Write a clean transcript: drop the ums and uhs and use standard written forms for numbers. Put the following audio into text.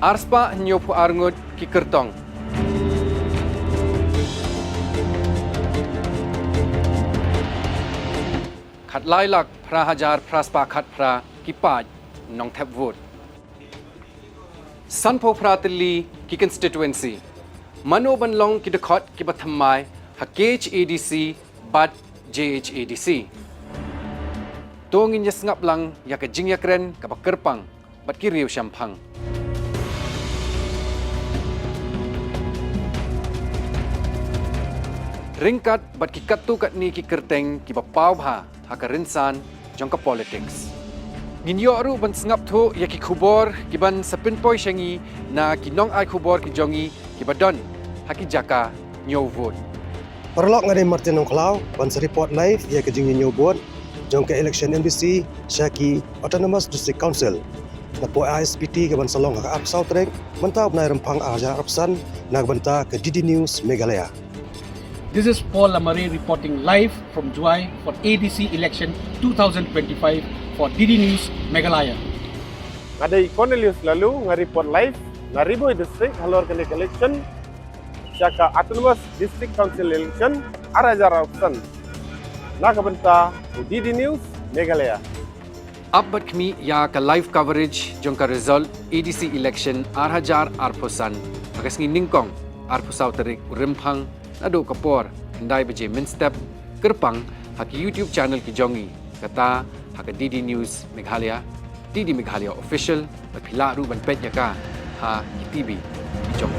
Arspa nyopu arngut ki Thong. Khat lai lak pra hajar praspa khat pra ki paj nong thep vote. Sanpo pratili ki constituency. Mano banlong ki dekhot ki thymmai ha KHADC bat JHADC. Thong in ngap lang ya ke Jingiamareh ka kyrpang bat ki Rymphang. Ringkat bat ki katu kat ni ki kerteng ki pau bha ha ka rinsan jong ka politics. Nginyo aru ban ngap thu ya ki khubor ki ban sapinpoi sngi na ki nong ai khubor ki jongi ki badon ha ki jaka niew vote. Perlok ngade Martin nong klau ban report live ya ke Jingiamareh board jong ke election NBC Syaki Autonomous District Council. Napo ISPT ke ban salong ka ap South Rank mentau na Rymphang aja apsan na banta ke DD News Meghalaya. This is Paul Lamare reporting live from Juai for ADC election 2025 for DD News Meghalaya. Ngadai Cornelius lalu ngareport live ngariboy district halor kene election Syaka Autonomous District Council election arajar option nakabenta DD News Meghalaya. Abbat khmih ya ka live coverage jong ka result ADC election arhajar arposan akas ngi nyngkong arposau tarik Rymphang naduh kapor ndai baje mynstep kyrpang hak YouTube channel ki jongi kata hak DD News Meghalaya DD Meghalaya Official bat phila ru ban peit ya ka ha TV ki jong.